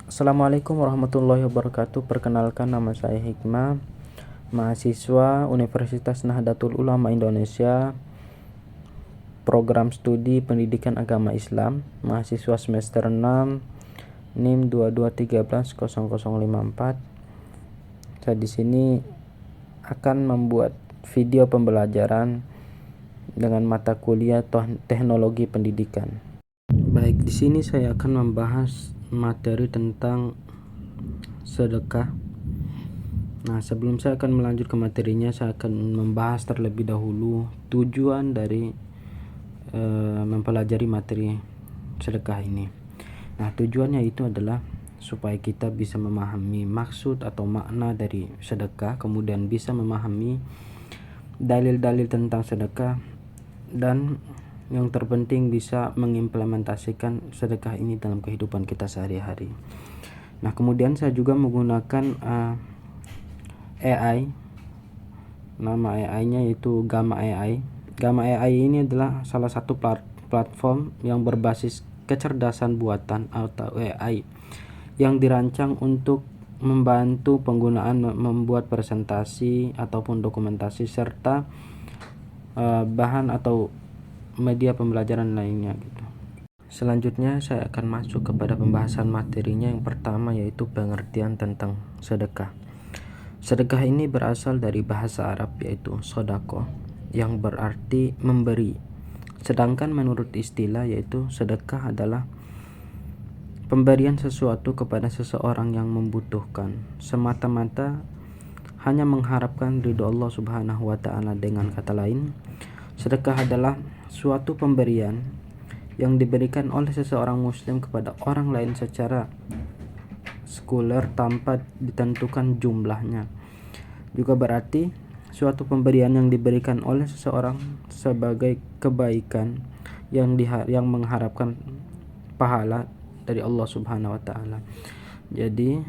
Assalamualaikum warahmatullahi wabarakatuh. Perkenalkan, nama saya Hikmah, mahasiswa Universitas Nahdlatul Ulama Indonesia, program studi Pendidikan Agama Islam, mahasiswa semester 6, NIM 22130054. Saya di sini akan membuat video pembelajaran dengan mata kuliah Teknologi Pendidikan. Baik, di sini saya akan membahas materi tentang sedekah. Nah, sebelum saya akan melanjut ke materinya, saya akan membahas terlebih dahulu tujuan dari mempelajari materi sedekah ini. Nah, tujuannya itu adalah supaya kita bisa memahami maksud atau makna dari sedekah, kemudian bisa memahami dalil-dalil tentang sedekah, dan yang terpenting bisa mengimplementasikan sedekah ini dalam kehidupan kita sehari-hari. Nah, kemudian saya juga menggunakan AI. Nama AI-nya itu Gamma AI. Gamma AI ini adalah salah satu platform yang berbasis kecerdasan buatan atau AI yang dirancang untuk membantu penggunaan membuat presentasi ataupun dokumentasi serta bahan atau media pembelajaran lainnya gitu. Selanjutnya saya akan masuk kepada pembahasan materinya. Yang pertama yaitu pengertian tentang sedekah. Sedekah ini berasal dari bahasa Arab yaitu sodako, yang berarti memberi. Sedangkan menurut istilah yaitu sedekah adalah pemberian sesuatu kepada seseorang yang membutuhkan, semata-mata hanya mengharapkan ridho Allah Subhanahu wa Ta'ala. Dengan kata lain, sedekah adalah suatu pemberian yang diberikan oleh seseorang muslim kepada orang lain secara sekuler tanpa ditentukan jumlahnya. Juga berarti suatu pemberian yang diberikan oleh seseorang sebagai kebaikan yang mengharapkan pahala dari Allah Subhanahu wa Ta'ala. Jadi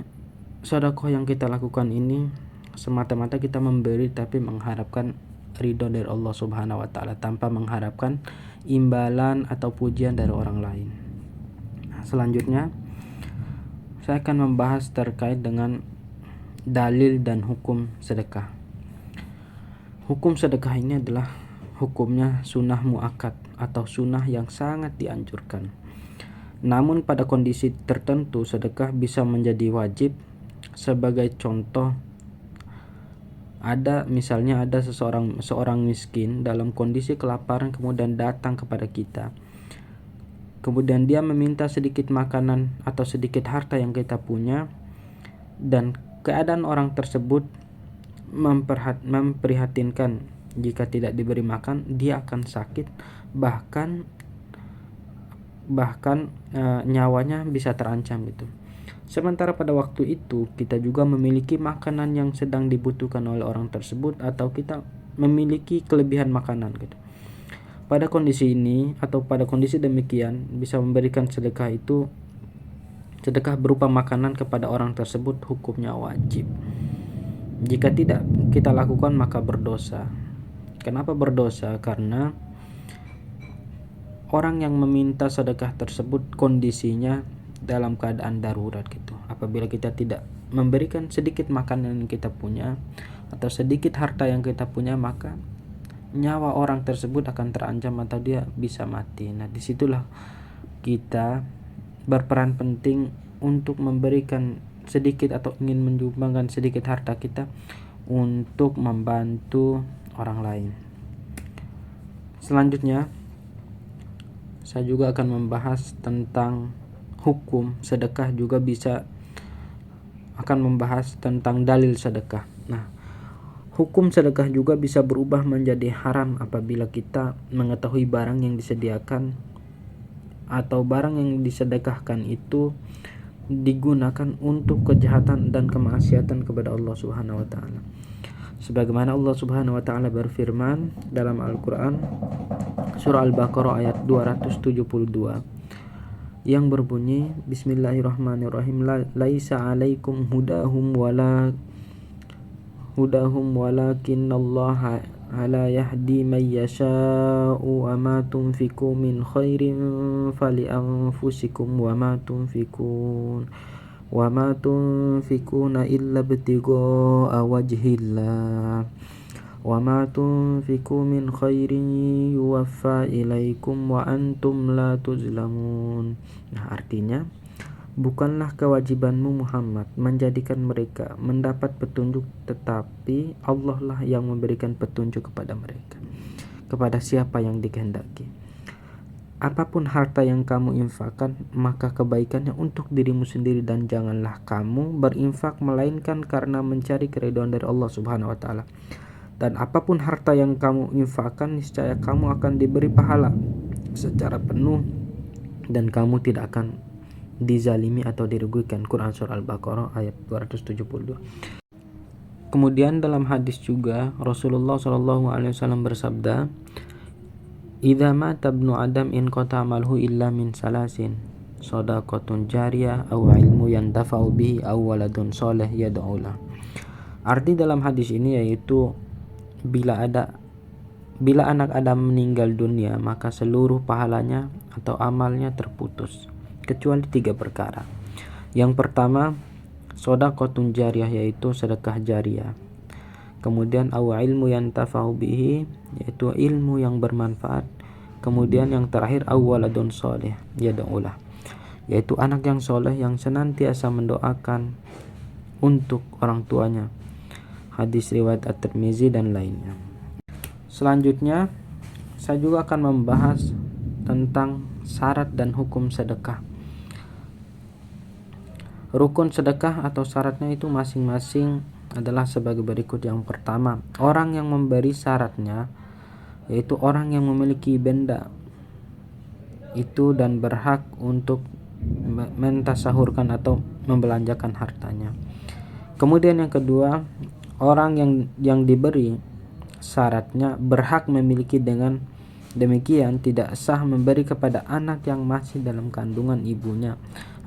sedekah yang kita lakukan ini semata-mata kita memberi tapi mengharapkan ridho dari Allah Subhanahu wa Ta'ala, tanpa mengharapkan imbalan atau pujian dari orang lain. Nah, selanjutnya saya akan membahas terkait dengan dalil dan hukum sedekah. Hukum sedekah ini adalah hukumnya sunnah muakkad atau sunnah yang sangat dianjurkan. Namun pada kondisi tertentu sedekah bisa menjadi wajib. Sebagai contoh, misalnya ada seorang miskin dalam kondisi kelaparan kemudian datang kepada kita. Kemudian dia meminta sedikit makanan atau sedikit harta yang kita punya, dan keadaan orang tersebut memprihatinkan. Jika tidak diberi makan, dia akan sakit, bahkan nyawanya bisa terancam gitu. Sementara pada waktu itu kita juga memiliki makanan yang sedang dibutuhkan oleh orang tersebut, atau kita memiliki kelebihan makanan gitu. Pada kondisi ini atau pada kondisi demikian, bisa memberikan sedekah berupa makanan kepada orang tersebut hukumnya wajib. Jika tidak kita lakukan maka berdosa. Kenapa berdosa? Karena orang yang meminta sedekah tersebut kondisinya dalam keadaan darurat gitu. Apabila kita tidak memberikan sedikit makanan yang kita punya atau sedikit harta yang kita punya, maka nyawa orang tersebut akan terancam atau dia bisa mati. Nah, disitulah kita berperan penting untuk memberikan sedikit atau ingin menyumbangkan sedikit harta kita untuk membantu orang lain. Selanjutnya saya juga akan membahas tentang hukum sedekah, juga akan membahas tentang dalil sedekah. Nah, hukum sedekah juga bisa berubah menjadi haram apabila kita mengetahui barang yang disediakan atau barang yang disedekahkan itu digunakan untuk kejahatan dan kemaksiatan kepada Allah Subhanahu wa Ta'ala. Sebagaimana Allah Subhanahu wa Ta'ala berfirman dalam Al-Qur'an surah Al-Baqarah ayat 272 yang berbunyi, Bismillahirrahmanirrahim, laisa alaikum hudahum walakinnallaha ala yahdi man yasha'u wa ma tunfiqu min khairin fali anfusikum wa ma tunfiqun wa ma tunfikuna illa ibtigha'a wajhillah wa ma tunfiku min khairin yuwaffa ilaikum wa antum la tuzlamun. Nah, artinya bukanlah kewajibanmu Muhammad menjadikan mereka mendapat petunjuk, tetapi Allah lah yang memberikan petunjuk kepada mereka, kepada siapa yang dikehendaki. Apapun harta yang kamu infakkan, maka kebaikannya untuk dirimu sendiri, dan janganlah kamu berinfak melainkan karena mencari keridhaan dari Allah Subhanahu wa taala. Dan apapun harta yang kamu infakkan, niscaya kamu akan diberi pahala secara penuh dan kamu tidak akan dizalimi atau dirugikan. Quran surah Al-Baqarah ayat 272. Kemudian dalam hadis juga Rasulullah SAW bersabda, "Idza mata ibnu Adam in qata amalhu illa min salasin, shadaqatun jariyah aw ilmu yantafa'u bihi aw waladun shalih yad'u lah." Arti dalam hadis ini yaitu bila anak Adam meninggal dunia, maka seluruh pahalanya atau amalnya terputus kecuali 3 perkara. Yang pertama, shadaqatun jariyah, yaitu sedekah jariyah. Kemudian aw ilmu yantafa'u bihi, yaitu ilmu yang bermanfaat. Kemudian yang terakhir aw waladun shalih yad'u lah, yaitu anak yang soleh yang senantiasa mendoakan untuk orang tuanya. Hadis riwayat At-Tirmizi dan lainnya. Selanjutnya saya juga akan membahas tentang syarat dan hukum sedekah. Rukun sedekah atau syaratnya itu masing-masing adalah sebagai berikut. Yang pertama, orang yang memberi syaratnya yaitu orang yang memiliki benda itu dan berhak untuk mentasahurkan atau membelanjakan hartanya. Kemudian yang kedua, orang yang diberi syaratnya berhak memiliki, dengan demikian tidak sah memberi kepada anak yang masih dalam kandungan ibunya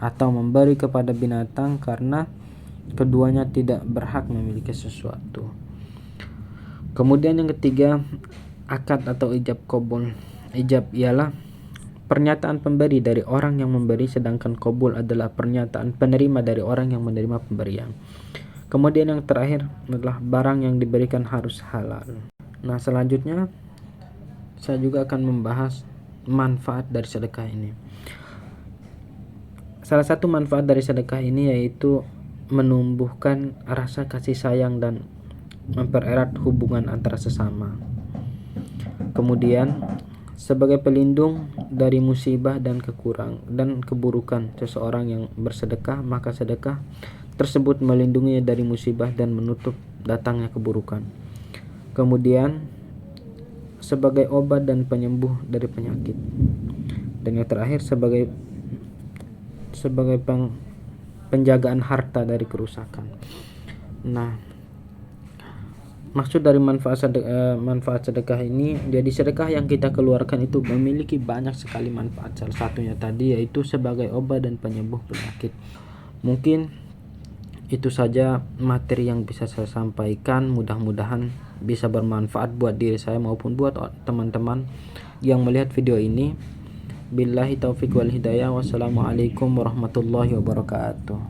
atau memberi kepada binatang karena keduanya tidak berhak memiliki sesuatu. Kemudian yang ketiga, akad atau ijab qabul. Ijab ialah pernyataan pemberi dari orang yang memberi, sedangkan qabul adalah pernyataan penerima dari orang yang menerima pemberian. Kemudian yang terakhir adalah barang yang diberikan harus halal. Nah, selanjutnya saya juga akan membahas manfaat dari sedekah ini. Salah satu manfaat dari sedekah ini yaitu menumbuhkan rasa kasih sayang dan mempererat hubungan antara sesama. Kemudian sebagai pelindung dari musibah dan keburukan seseorang yang bersedekah, maka sedekah tersebut melindunginya dari musibah dan menutup datangnya keburukan. Kemudian sebagai obat dan penyembuh dari penyakit. Dan yang terakhir sebagai penjagaan harta dari kerusakan. Nah, maksud dari manfaat sedekah ini, jadi sedekah yang kita keluarkan itu memiliki banyak sekali manfaat. Salah satunya tadi yaitu sebagai obat dan penyembuh penyakit. Mungkin itu saja materi yang bisa saya sampaikan. Mudah-mudahan bisa bermanfaat buat diri saya maupun buat teman-teman yang melihat video ini. Billahi taufiq wal hidayah. Wassalamualaikum warahmatullahi wabarakatuh.